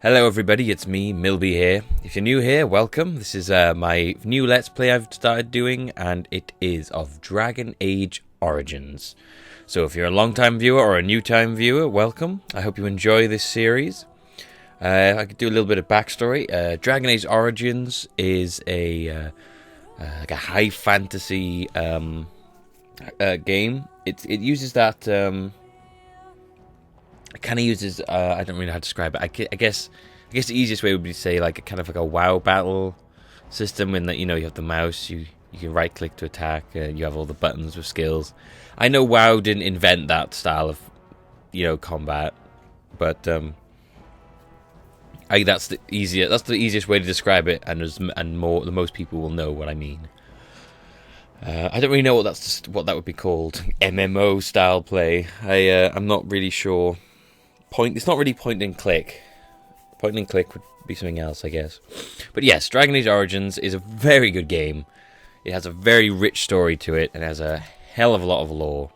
Hello everybody, it's me, Milby here. If you're new here, welcome. This is my new Let's Play I've started doing, and it is of Dragon Age Origins. So if you're a long-time viewer or a new-time viewer, welcome. I hope you enjoy this series. I could do a little bit of backstory. Dragon Age Origins is a high fantasy game. It uses that... It kind of uses, I don't really know how to describe it. I guess the easiest way would be to say like a WoW battle system, in that you have the mouse, you can right click to attack, you have all the buttons with skills. I know WoW didn't invent that style of combat, but that's the easiest way to describe it, and the most people will know what I mean. I don't really know what that would be called, MMO style play. I'm not really sure. It's not really point and click. Point and click would be something else, I guess. But yes, Dragon Age Origins is a very good game. It has a very rich story to it, and has a hell of a lot of lore.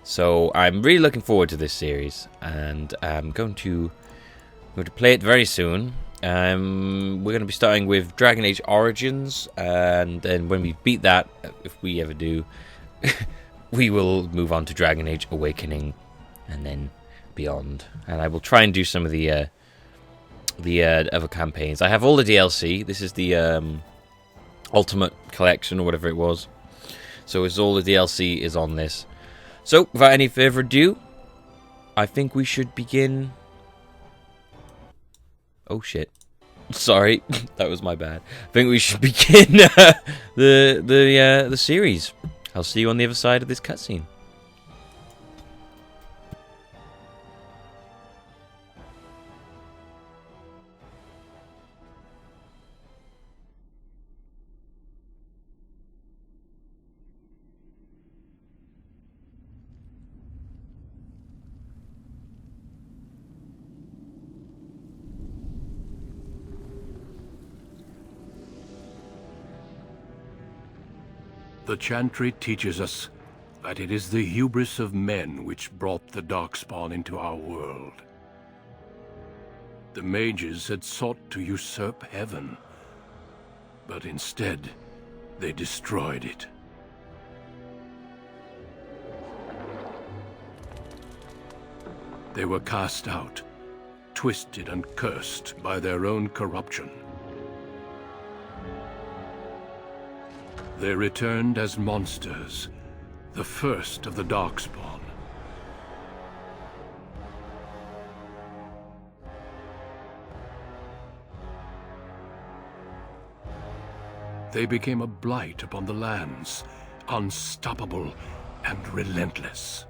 So I'm really looking forward to this series, and I'm going to play it very soon. We're going to be starting with Dragon Age Origins, and then when we beat that, if we ever do, we will move on to Dragon Age Awakening, and then beyond. And I will try and do some of the other campaigns. I have all the DLC. This is the Ultimate Collection or whatever it was. So it's all the DLC is on this. So without any further ado, I think we should begin. Oh shit! Sorry, that was my bad. I think we should begin the series. I'll see you on the other side of this cutscene. The Chantry teaches us that it is the hubris of men which brought the Darkspawn into our world. The mages had sought to usurp heaven, but instead they destroyed it. They were cast out, twisted and cursed by their own corruption. They returned as monsters, the first of the Darkspawn. They became a blight upon the lands, unstoppable and relentless.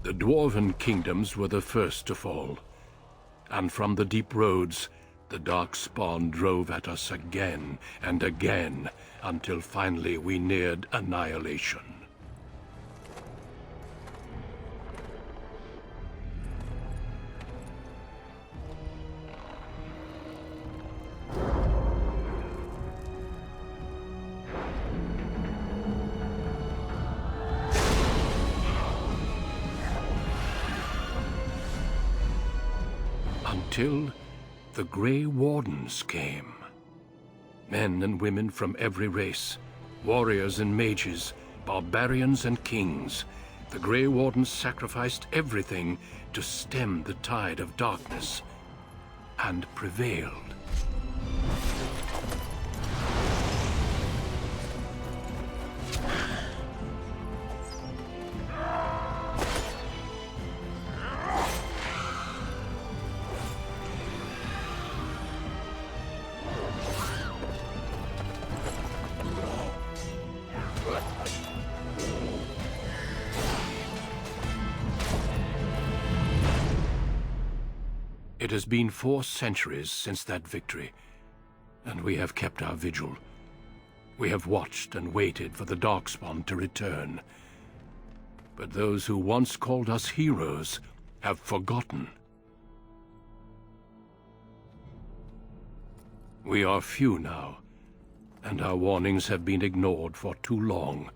The Dwarven kingdoms were the first to fall, and from the deep roads, the Darkspawn drove at us again and again, until finally we neared annihilation. Until the Grey Wardens came. Men and women from every race, warriors and mages, barbarians and kings. The Grey Wardens sacrificed everything to stem the tide of darkness, and prevailed. It has been 4 centuries since that victory, and we have kept our vigil. We have watched and waited for the Darkspawn to return. But those who once called us heroes have forgotten. We are few now, and our warnings have been ignored for too long.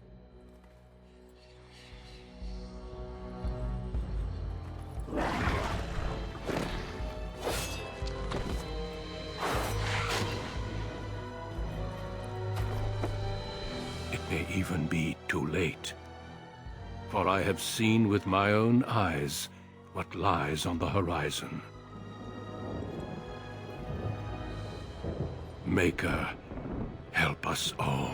may even be too late. For I have seen with my own eyes what lies on the horizon. Maker, help us all.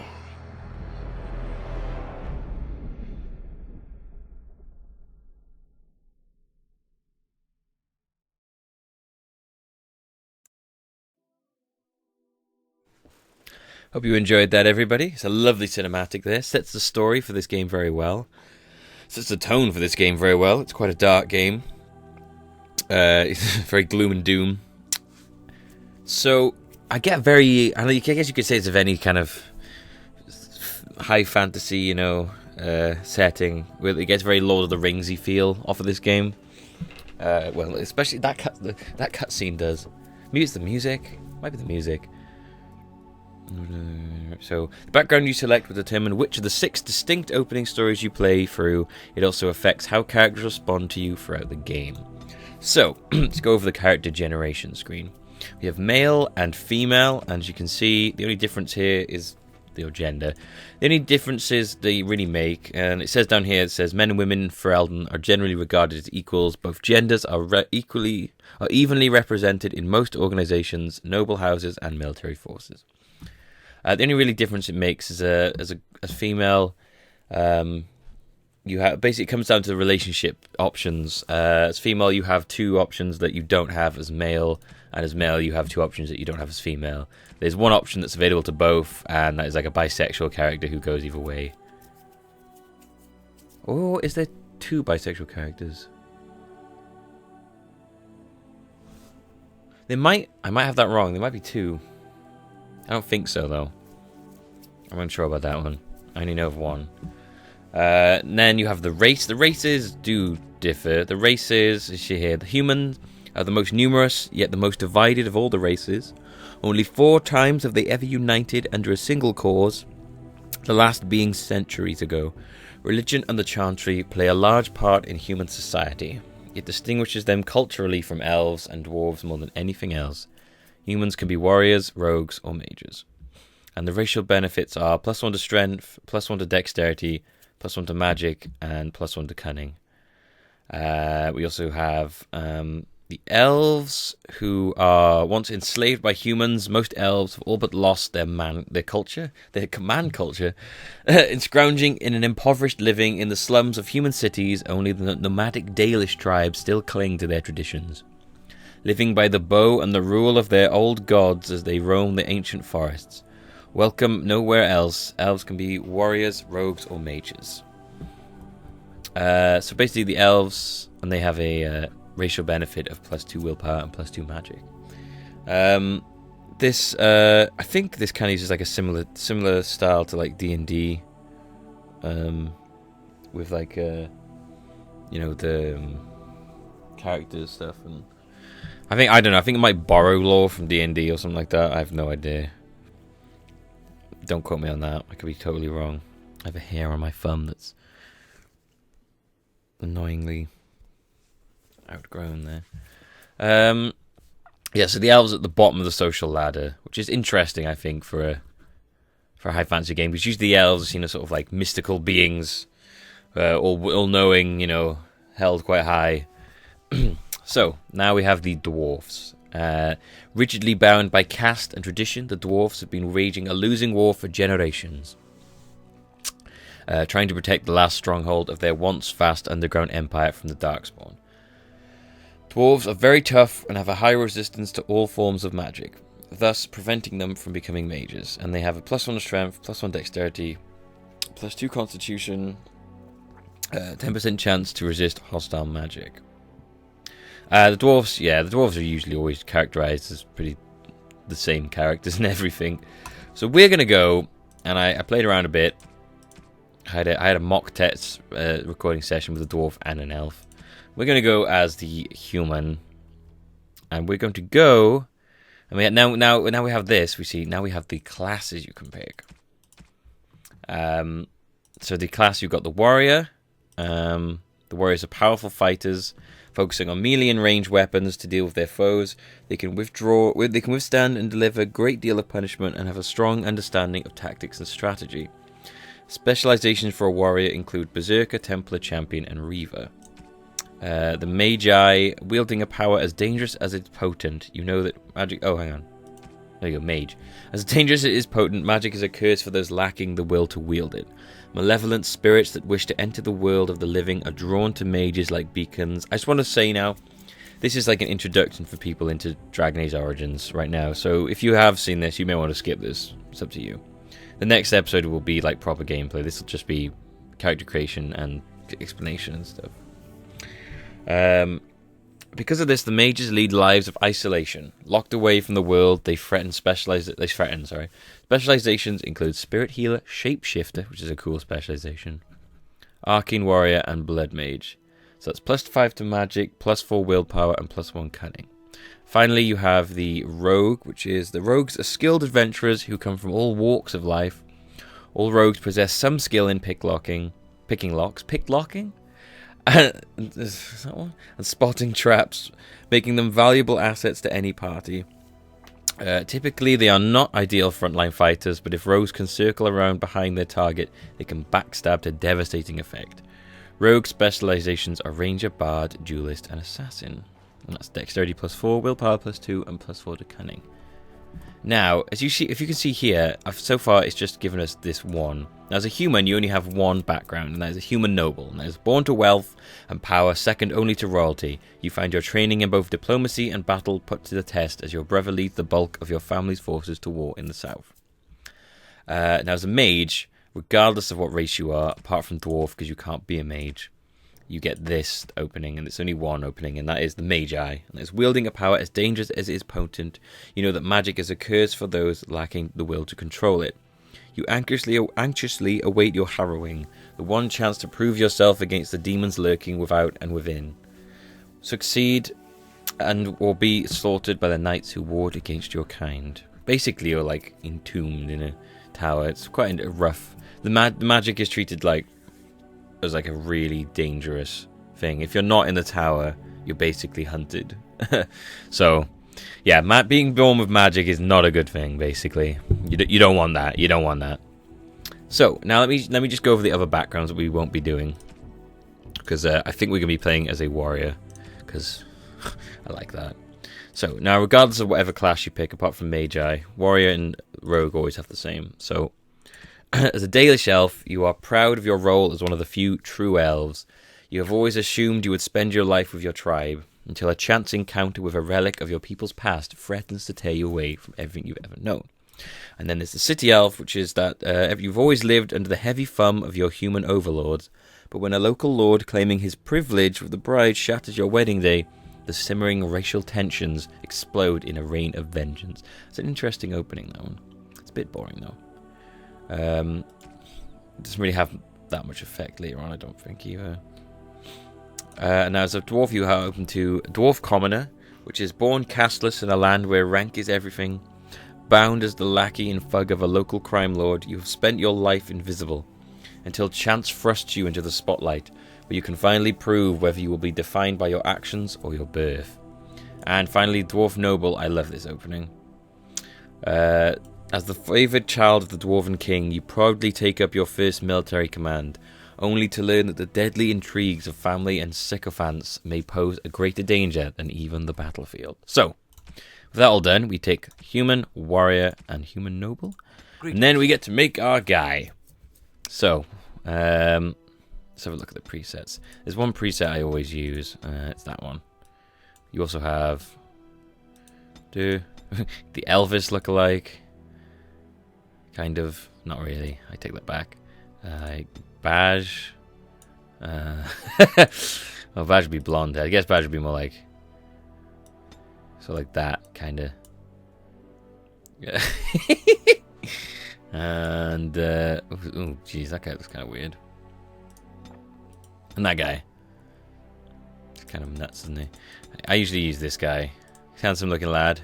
Hope you enjoyed that, everybody. It's a lovely cinematic there. Sets the story for this game very well. Sets the tone for this game very well. It's quite a dark game. It's very gloom and doom. So, I guess you could say it's of any kind of high fantasy, setting. It gets very Lord of the Ringsy feel off of this game. Well, especially that cutscene does. Maybe it's the music. Might be the music. So, the background you select will determine which of the 6 distinct opening stories you play through. It also affects how characters respond to you throughout the game. So, let's go over the character generation screen. We have male and female, and as you can see, the only difference here is the gender. The only differences they really make, and it says down here, it says men and women in Fereldan are generally regarded as equals. Both genders are evenly represented in most organizations, noble houses, and military forces. The only really difference it makes is as female, you have basically it comes down to the relationship options. As female, you have 2 options that you don't have as male, and as male, you have 2 options that you don't have as female. There's one option that's available to both, and that is like a bisexual character who goes either way. Or is there 2 bisexual characters? I might have that wrong. There might be 2. I don't think so, though. I'm unsure about that one. I only know of one. And then you have the race. The races do differ. The races, as you hear, the humans are the most numerous, yet the most divided of all the races. Only 4 times have they ever united under a single cause, the last being centuries ago. Religion and the Chantry play a large part in human society. It distinguishes them culturally from elves and dwarves more than anything else. Humans can be warriors, rogues, or mages. And the racial benefits are +1 to strength, +1 to dexterity, +1 to magic, and +1 to cunning. We also have the elves, who are once enslaved by humans. Most elves have all but lost their culture, their command culture, scrounging in an impoverished living in the slums of human cities. Only the nomadic Dalish tribes still cling to their traditions, living by the bow and the rule of their old gods as they roam the ancient forests. Welcome nowhere else. Elves can be warriors, rogues, or mages. So basically the elves, and they have a racial benefit of +2 willpower and +2 magic. I think this kind of uses like a similar style to like D&D, with like the characters stuff, and I think it might borrow lore from D&D or something like that. I have no idea. Don't quote me on that. I could be totally wrong. I have a hair on my thumb that's annoyingly outgrown there. So the elves at the bottom of the social ladder, which is interesting, I think, for a high fantasy game, because usually the elves are seen as sort of like mystical beings, all-knowing, held quite high. So now we have the dwarves. Rigidly bound by caste and tradition, the dwarves have been waging a losing war for generations, trying to protect the last stronghold of their once vast underground empire from the Darkspawn. Dwarves are very tough and have a high resistance to all forms of magic, thus preventing them from becoming mages, and they have a +1 to strength, +1 dexterity, +2 constitution, 10% chance to resist hostile magic. The dwarves are usually always characterized as pretty the same characters and everything. So we're going to go, and I played around a bit. I had a mock test recording session with a dwarf and an elf. We're going to go as the human, and we're going to go, and now we have this. Now we have the classes you can pick. So the class, you've got the warrior. The warriors are powerful fighters, focusing on melee and range weapons to deal with their foes. They can withstand and deliver a great deal of punishment, and have a strong understanding of tactics and strategy. Specializations for a warrior include Berserker, Templar, Champion, and Reaver. The Magi, wielding a power as dangerous as it's potent. You know that magic... Oh, hang on. There you go, Mage. As dangerous as it is potent, magic is a curse for those lacking the will to wield it. Malevolent spirits that wish to enter the world of the living are drawn to mages like beacons. I just want to say now, this is like an introduction for people into Dragon Age Origins right now. So if you have seen this, you may want to skip this. It's up to you. The next episode will be like proper gameplay. This will just be character creation and explanation and stuff. Because of this, the mages lead lives of isolation. Locked away from the world, they threaten. Specializations include Spirit Healer, Shapeshifter, which is a cool specialization, Arcane Warrior, and Blood Mage. So that's +5 to magic, +4 willpower, and +1 cunning. Finally, you have the Rogue, which is... The Rogues are skilled adventurers who come from all walks of life. All rogues possess some skill in picklocking, and spotting traps, making them valuable assets to any party. Typically, they are not ideal frontline fighters, but if rogues can circle around behind their target, they can backstab to devastating effect. Rogue specializations are Ranger, Bard, Duelist, and Assassin. And that's Dexterity +4, Willpower +2, and +4 to Cunning. Now, as you see, if you can see here, so far it's just given us this one. Now, as a human, you only have one background, and that is a human noble. And that is born to wealth and power, second only to royalty. You find your training in both diplomacy and battle put to the test as your brother leads the bulk of your family's forces to war in the south. Now, as a mage, regardless of what race you are, apart from dwarf, because you can't be a mage, you get this opening, and it's only one opening, and that is the Magi. And it's wielding a power as dangerous as it is potent. You know that magic is a curse for those lacking the will to control it. You anxiously await your harrowing, the one chance to prove yourself against the demons lurking without and within. Succeed or be slaughtered by the knights who ward against your kind. Basically, you're like entombed in a tower. It's quite rough. The magic is treated like as like a really dangerous thing. If you're not in the tower, you're basically hunted. So, yeah, being born with magic is not a good thing. Basically, you don't want that. You don't want that. So now let me just go over the other backgrounds that we won't be doing, because I think we're gonna be playing as a warrior, because I like that. So now, regardless of whatever class you pick, apart from Magi, warrior and rogue always have the same. So, as a Dalish elf, you are proud of your role as one of the few true elves. You have always assumed you would spend your life with your tribe, until a chance encounter with a relic of your people's past threatens to tear you away from everything you've ever known. And then there's the city elf, which is that you've always lived under the heavy thumb of your human overlords, but when a local lord claiming his privilege with the bride shatters your wedding day, the simmering racial tensions explode in a rain of vengeance. It's an interesting opening, that one. It's a bit boring, though. It doesn't really have that much effect later on, I don't think, either. Now, as a dwarf, you are open to Dwarf Commoner, which is born castless in a land where rank is everything. Bound as the lackey and thug of a local crime lord, you have spent your life invisible, until chance thrusts you into the spotlight, where you can finally prove whether you will be defined by your actions or your birth. And finally, Dwarf Noble. I love this opening. As the favoured child of the Dwarven King, you proudly take up your first military command, only to learn that the deadly intrigues of family and sycophants may pose a greater danger than even the battlefield. So, with that all done, we take human, warrior, and human noble, and then we get to make our guy. So, let's have a look at the presets. There's one preset I always use, it's that one. You also have the Elvis lookalike. Kind of, not really. I take that back. Badge. Well, Badge would be blonde. I guess Badge would be more like, so like that kind of. Yeah. And oh, geez, that guy looks kind of weird. And that guy, he's kind of nuts, isn't he? I usually use this guy. Handsome looking lad.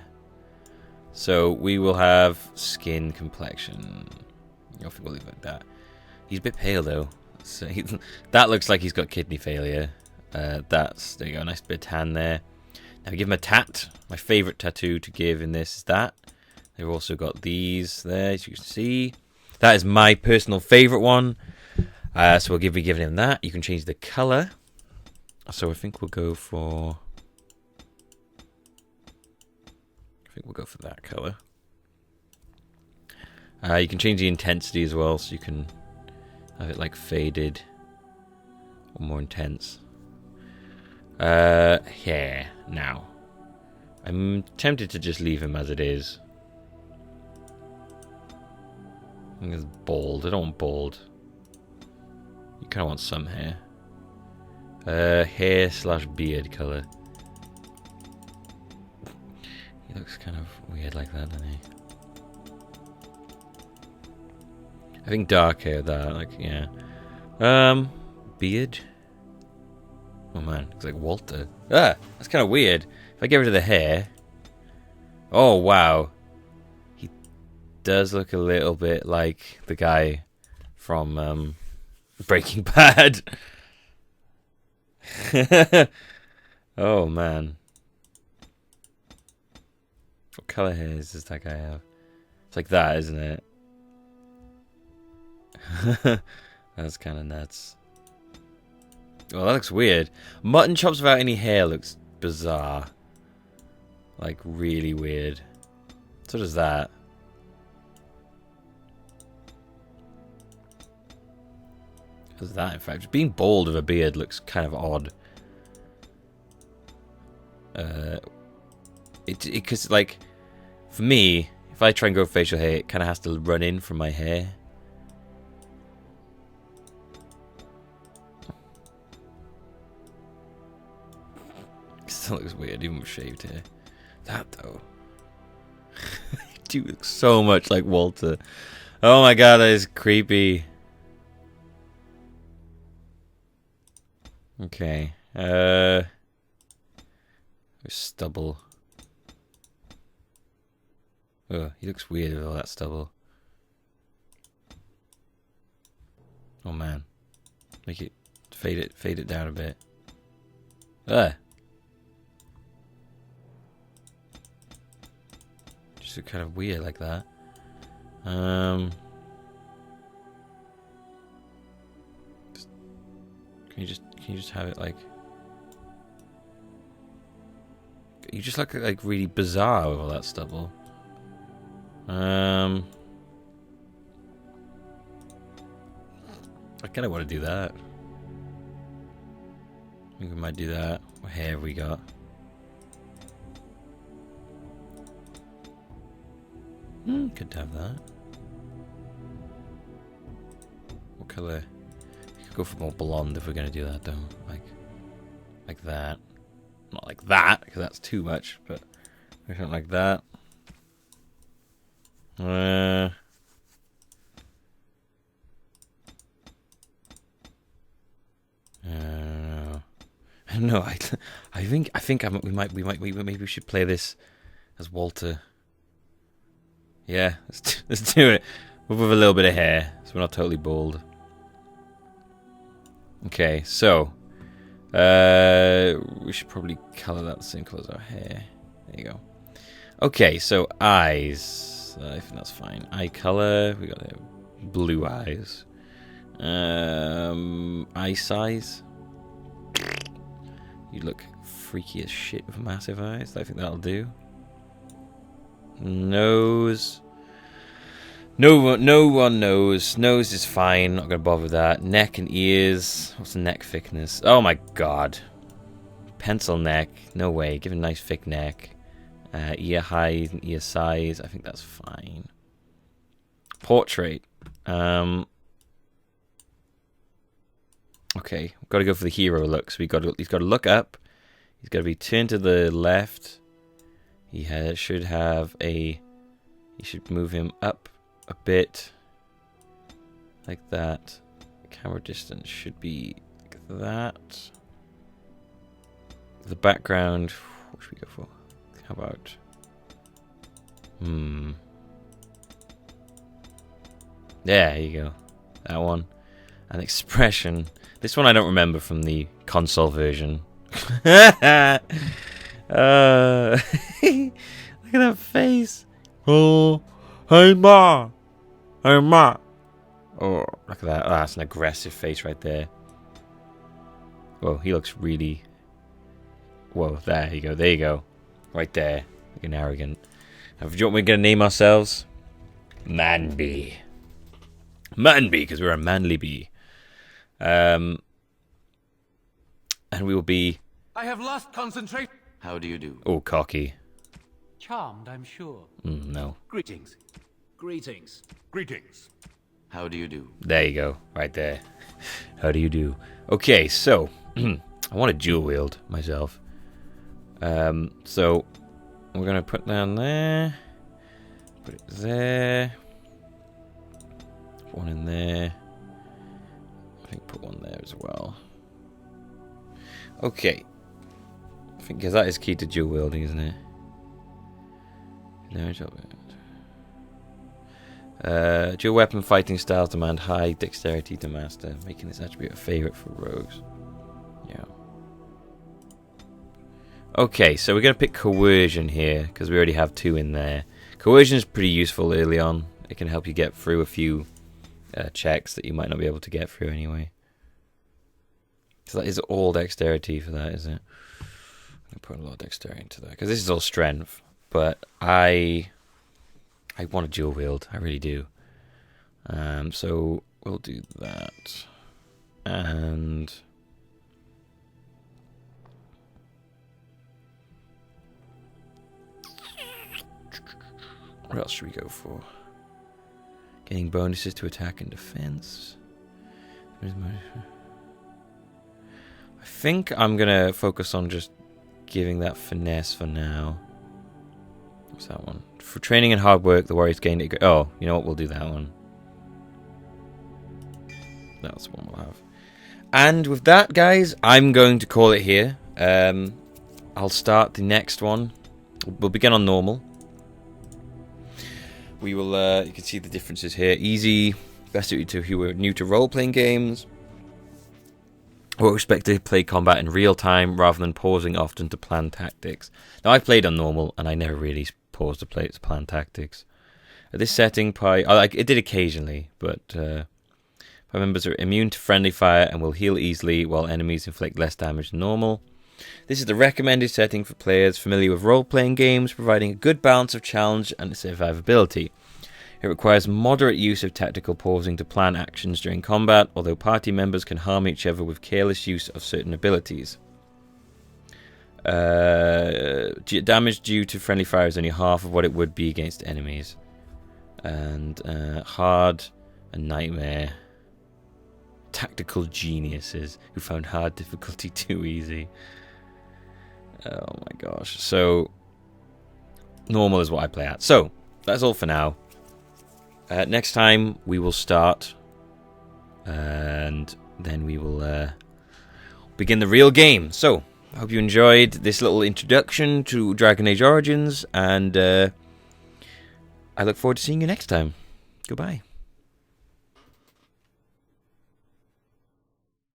So we will have skin complexion. I think we'll leave it like that. He's a bit pale though. So that looks like he's got kidney failure. There you go, nice bit of tan there. Now give him a tat. My favourite tattoo to give in this is that. They've also got these there, as you can see. That is my personal favourite one. So we'll be giving him that. You can change the colour. So I think we'll go for... that colour. You can change the intensity as well, so you can have it like faded or more intense. Hair now. I'm tempted to just leave him as it is. I think it's bald. I don't want bald. You kind of want some hair. Hair/beard colour. He looks kind of weird like that, doesn't he? I think dark hair, yeah. Beard. Oh man, looks like Walter. That's kind of weird. If I get rid of the hair... Oh, wow. He does look a little bit like the guy from Breaking Bad. Oh, man. What colour hairs does that guy have? It's like that, isn't it? That's kind of nuts. Well, that looks weird. Mutton chops without any hair looks bizarre. Like, really weird. So does that. Does that, in fact. Being bald with a beard looks kind of odd. Because, like, for me, if I try and grow facial hair, it kind of has to run in from my hair. Still looks weird, even with shaved hair. That, though. Dude looks so much like Walter. Oh my god, that is creepy. Okay. Stubble. Oh, he looks weird with all that stubble. Oh man. Make it fade it down a bit. Just look kind of weird like that. Can you just have it like... You just look like really bizarre with all that stubble. I kind of want to do that. I think we might do that. What hair have we got? Could have that. What colour? We could go for more blonde if we're going to do that, though. Like that. Not like that, because that's too much, but something like that. No, I think maybe we should play this as Walter. Yeah, let's do it. With a little bit of hair, so we're not totally bald. Okay, so we should probably colour that the same colour as our hair. There you go. Okay, so eyes. I think that's fine. Eye colour. We got blue eyes. Eye size. You look freaky as shit with massive eyes. I think that'll do. Nose. No one knows. Nose is fine. Not gonna bother with that. Neck and ears. What's the neck thickness? Oh my god. Pencil neck. No way. Give a nice thick neck. Ear height and ear size. I think that's fine. Portrait. Okay, we've got to go for the hero look. So he's got to look up. He's got to be turned to the left. He should have a... You should move him up a bit. Like that. Camera distance should be like that. The background... What should we go for? How about... There you go. That one. An expression. This one I don't remember from the console version. Look at that face. Oh, hey ma. Hey ma. Oh, look at that. Oh, that's an aggressive face right there. Whoa, he looks really... Whoa, there you go. There you go. Right there. Looking arrogant. Do you want me to name ourselves? Manbee. Manbee, because we're a manly bee. And we will be... I have lost concentration. How do you do? Oh, cocky. Charmed, I'm sure. No. Greetings. Greetings. Greetings. How do you do? There you go. Right there. How do you do? Okay, so... I want to dual wield myself. So... We're going to put down there. Put it there. Put one in there. I think put one there as well. Okay. I think because that is key to dual wielding, isn't it? Dual weapon fighting styles demand high dexterity to master, making this attribute a favorite for rogues. Yeah. Okay, so we're going to pick coercion here because we already have 2 in there. Coercion is pretty useful early on. It can help you get through a few checks that you might not be able to get through anyway. So that is all dexterity for that, is it? I'm going to put a lot of dexterity into that because this is all strength. But I want to dual wield. I really do. So we'll do that. And... what else should we go for? Getting bonuses to attack and defense. I think I'm going to focus on just giving that finesse for now. What's that one? For training and hard work, the warriors gain... Oh, you know what? We'll do that one. That's the one we'll have. And with that, guys, I'm going to call it here. I'll start the next one. We'll begin on normal. We will, you can see the differences here. Easy, best suited to who are new to role-playing games, or expect to play combat in real time rather than pausing often to plan tactics. Now, I've played on normal, and I never really paused to plan tactics. At this setting, it did occasionally, but Pi members are immune to friendly fire and will heal easily, while enemies inflict less damage than normal. This is the recommended setting for players familiar with role-playing games, providing a good balance of challenge and survivability. It requires moderate use of tactical pausing to plan actions during combat, although party members can harm each other with careless use of certain abilities. Damage due to friendly fire is only half of what it would be against enemies. And hard and nightmare. Tactical geniuses who found hard difficulty too easy. Oh my gosh. So, normal is what I play at. So, that's all for now. Next time, we will start. And then we will begin the real game. So, I hope you enjoyed this little introduction to Dragon Age Origins. And I look forward to seeing you next time. Goodbye.